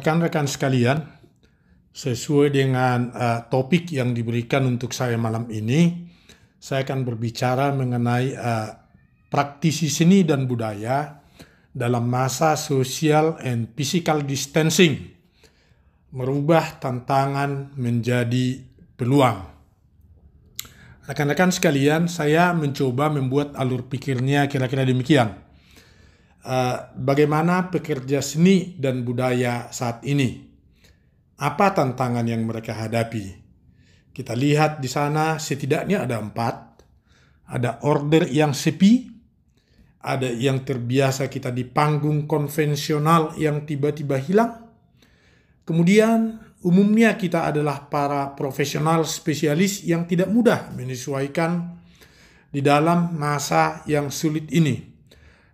Rekan-rekan sekalian, sesuai dengan topik yang diberikan untuk saya malam ini, saya akan berbicara mengenai praktisi seni dan budaya dalam masa social and physical distancing, merubah tantangan menjadi peluang. Rekan-rekan sekalian, saya mencoba membuat alur pikirnya kira-kira demikian. Bagaimana pekerja seni dan budaya saat ini? Apa tantangan yang mereka hadapi? Kita lihat di sana setidaknya ada 4. Ada order yang sepi, ada yang terbiasa kita di panggung konvensional yang tiba-tiba hilang. Kemudian umumnya kita adalah para profesional spesialis yang tidak mudah menyesuaikan di dalam masa yang sulit ini.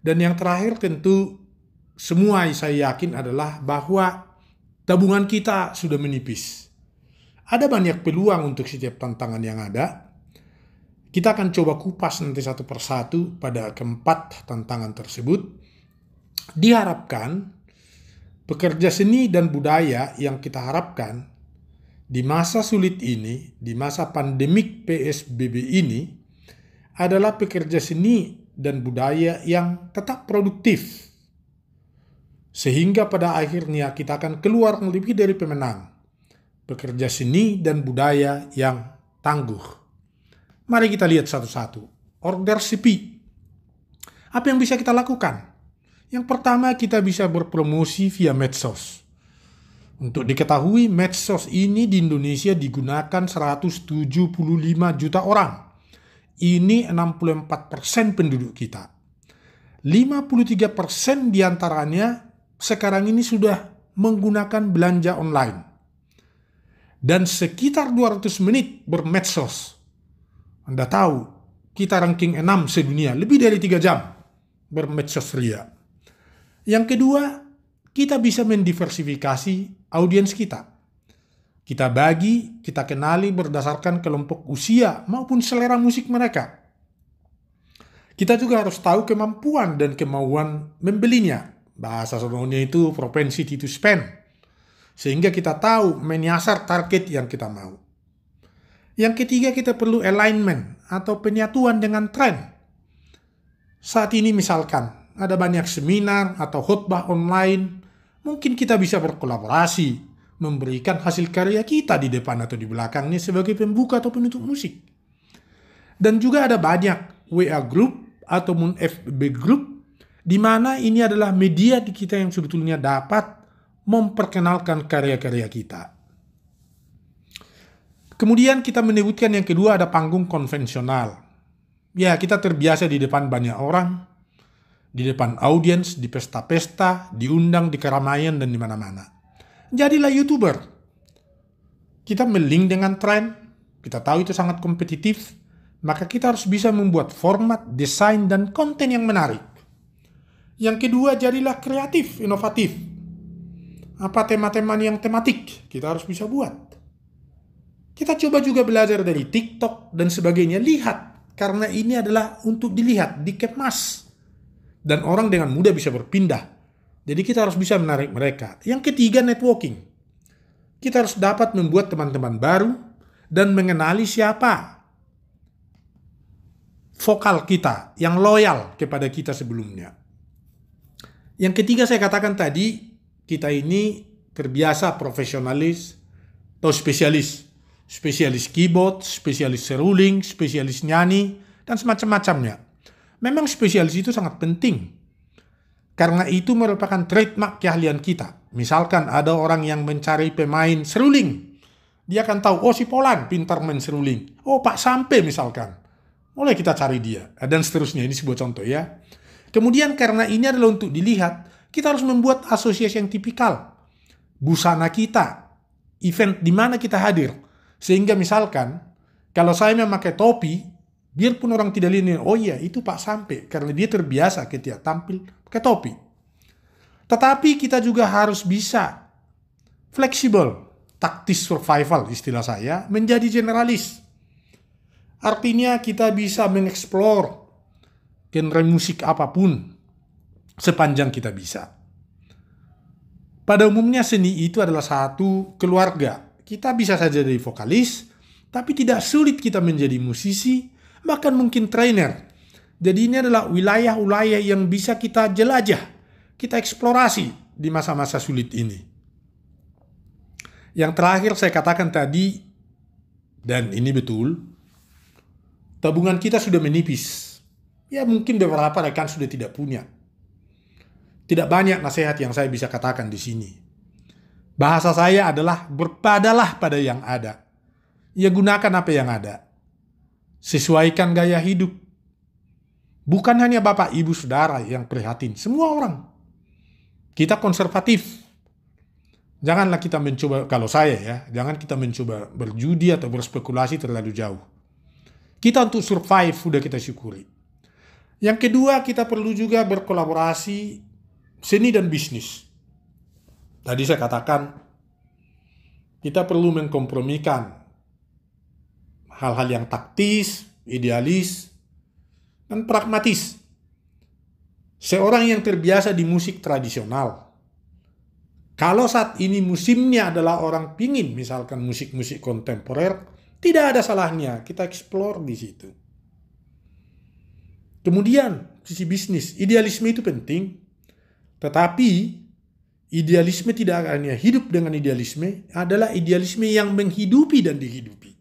Dan yang terakhir tentu semua saya yakin adalah bahwa tabungan kita sudah menipis. Ada banyak peluang untuk setiap tantangan yang ada. Kita akan coba kupas nanti satu persatu pada keempat tantangan tersebut. Diharapkan pekerja seni dan budaya yang kita harapkan di masa sulit ini, di masa pandemik PSBB ini, adalah pekerja seni dan budaya yang tetap produktif. Sehingga pada akhirnya kita akan keluar lebih dari pemenang. Pekerja seni dan budaya yang tangguh. Mari kita lihat satu-satu. Order sepi. Apa yang bisa kita lakukan? Yang pertama, kita bisa berpromosi via medsos. Untuk diketahui, medsos ini di Indonesia digunakan 175 juta orang. Ini 64% penduduk kita. 53% diantaranya sekarang ini sudah menggunakan belanja online. Dan sekitar 200 menit bermedsos. Anda tahu, kita ranking 6 sedunia, lebih dari 3 jam bermedsos ria. Yang kedua, kita bisa mendiversifikasi audiens kita. Kita bagi, kita kenali berdasarkan kelompok usia maupun selera musik mereka. Kita juga harus tahu kemampuan dan kemauan membelinya. Bahasa sononya itu propensity to spend. Sehingga kita tahu menyasar target yang kita mau. Yang ketiga, kita perlu alignment atau penyatuan dengan tren. Saat ini misalkan ada banyak seminar atau khotbah online, mungkin kita bisa berkolaborasi, memberikan hasil karya kita di depan atau di belakangnya sebagai pembuka atau penutup musik. Dan juga ada banyak WA group ataupun FB group, di mana ini adalah media di kita yang sebetulnya dapat memperkenalkan karya-karya kita. Kemudian kita menyebutkan yang kedua ada panggung konvensional. Ya, kita terbiasa di depan banyak orang, di depan audiens, di pesta-pesta, diundang di keramaian dan di mana-mana. Jadilah YouTuber. Kita melink dengan tren, kita tahu itu sangat kompetitif, maka kita harus bisa membuat format, desain, dan konten yang menarik. Yang kedua, jadilah kreatif, inovatif. Apa tema-tema yang tematik, kita harus bisa buat. Kita coba juga belajar dari TikTok dan sebagainya, lihat, karena ini adalah untuk dilihat, dikemas. Dan orang dengan mudah bisa berpindah. Jadi kita harus bisa menarik mereka. Yang ketiga, networking. Kita harus dapat membuat teman-teman baru dan mengenali siapa vokal kita yang loyal kepada kita sebelumnya. Yang ketiga saya katakan tadi, kita ini terbiasa profesionalis atau spesialis. Spesialis keyboard, spesialis seruling, spesialis nyanyi, dan semacam-macamnya. Memang spesialis itu sangat penting. Karena itu merupakan trademark keahlian kita. Misalkan ada orang yang mencari pemain seruling. Dia akan tahu, oh si Polan pintar main seruling. Oh Pak Sampe misalkan. Mulai kita cari dia. Dan seterusnya, ini sebuah contoh ya. Kemudian karena ini adalah untuk dilihat, kita harus membuat asosiasi yang tipikal. Busana kita, event di mana kita hadir. Sehingga misalkan, kalau saya memakai topi, biarpun orang tidak lihat, oh iya itu Pak Sampe. Karena dia terbiasa ketika tampil pakai topi. Tetapi kita juga harus bisa fleksibel, taktis survival istilah saya, menjadi generalis. Artinya kita bisa mengeksplor genre musik apapun sepanjang kita bisa. Pada umumnya seni itu adalah satu keluarga. Kita bisa saja jadi vokalis, tapi tidak sulit kita menjadi musisi, bahkan mungkin trainer. Jadi ini adalah wilayah-wilayah yang bisa kita jelajah, kita eksplorasi di masa-masa sulit ini. Yang terakhir saya katakan tadi, dan ini betul, tabungan kita sudah menipis. Ya mungkin beberapa rekan sudah tidak punya. Tidak banyak nasihat yang saya bisa katakan di sini. Bahasa saya adalah berpadalah pada yang ada. Ya gunakan apa yang ada. Sesuaikan gaya hidup. Bukan hanya bapak, ibu, saudara yang prihatin. Semua orang. Kita konservatif. Janganlah kita mencoba, kalau saya ya, jangan kita mencoba berjudi atau berspekulasi terlalu jauh. Kita untuk survive sudah kita syukuri. Yang kedua, kita perlu juga berkolaborasi seni dan bisnis. Tadi saya katakan, kita perlu mengkompromikan hal-hal yang taktis, idealis, dan pragmatis. Seorang yang terbiasa di musik tradisional, kalau saat ini musimnya adalah orang pingin misalkan musik-musik kontemporer, tidak ada salahnya kita explore di situ. Kemudian, sisi bisnis, idealisme itu penting. Tetapi idealisme tidak hanya hidup dengan idealisme, adalah idealisme yang menghidupi dan dihidupi.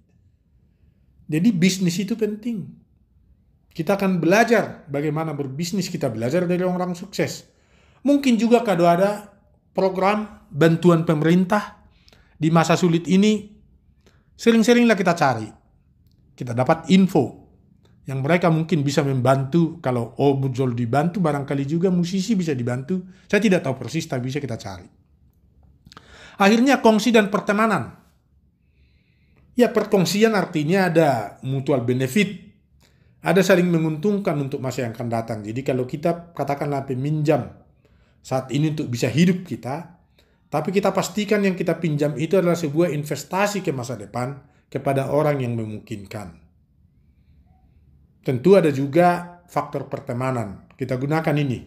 Jadi bisnis itu penting. Kita akan belajar bagaimana berbisnis, kita belajar dari orang sukses. Mungkin juga kalau ada program bantuan pemerintah di masa sulit ini, sering-seringlah kita cari. Kita dapat info yang mereka mungkin bisa membantu. Kalau muncul dibantu, barangkali juga musisi bisa dibantu. Saya tidak tahu persis, tapi bisa kita cari. Akhirnya kongsi dan pertemanan. Ya, perkongsian artinya ada mutual benefit. Ada saling menguntungkan untuk masa yang akan datang. Jadi kalau kita katakanlah peminjam saat ini untuk bisa hidup kita, tapi kita pastikan yang kita pinjam itu adalah sebuah investasi ke masa depan kepada orang yang memungkinkan. Tentu ada juga faktor pertemanan. Kita gunakan ini.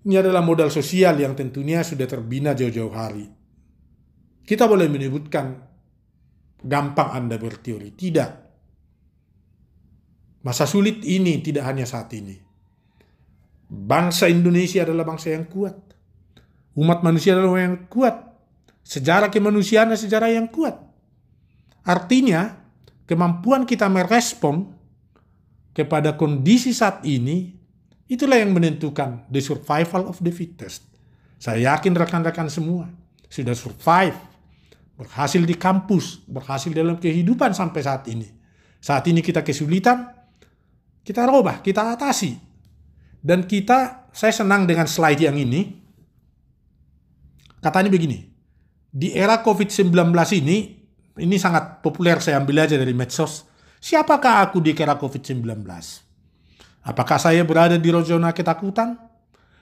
Ini adalah modal sosial yang tentunya sudah terbina jauh-jauh hari. Kita boleh menyebutkan gampang Anda berteori. Tidak. Masa sulit ini tidak hanya saat ini. Bangsa Indonesia adalah bangsa yang kuat. Umat manusia adalah yang kuat. Sejarah kemanusiaan adalah sejarah yang kuat. Artinya, kemampuan kita merespon kepada kondisi saat ini, itulah yang menentukan the survival of the fittest. Saya yakin rekan-rekan semua sudah survive, berhasil di kampus, berhasil dalam kehidupan sampai saat ini. Saat ini kita kesulitan, kita robah, kita atasi. Dan saya senang dengan slide yang ini. Katanya begini, di era COVID-19 ini sangat populer, saya ambil aja dari medsos. Siapakah aku di era COVID-19? Apakah saya berada di zona ketakutan?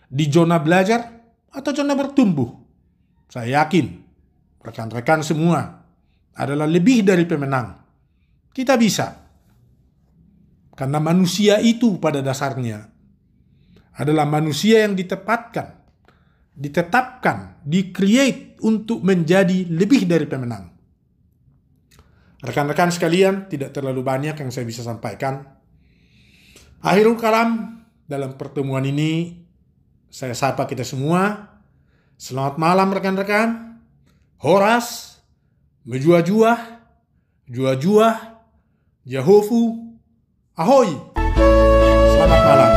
Di zona belajar? Atau zona bertumbuh? Saya yakin rekan-rekan semua adalah lebih dari pemenang. Kita bisa. Karena manusia itu pada dasarnya adalah manusia yang ditetapkan, di-create untuk menjadi lebih dari pemenang. Rekan-rekan sekalian, tidak terlalu banyak yang saya bisa sampaikan. Akhirul kalam, dalam pertemuan ini, saya sapa kita semua. Selamat malam rekan-rekan. Horas, Mejua-jua, Jua-jua, Jahofu, Ahoy. Selamat malam.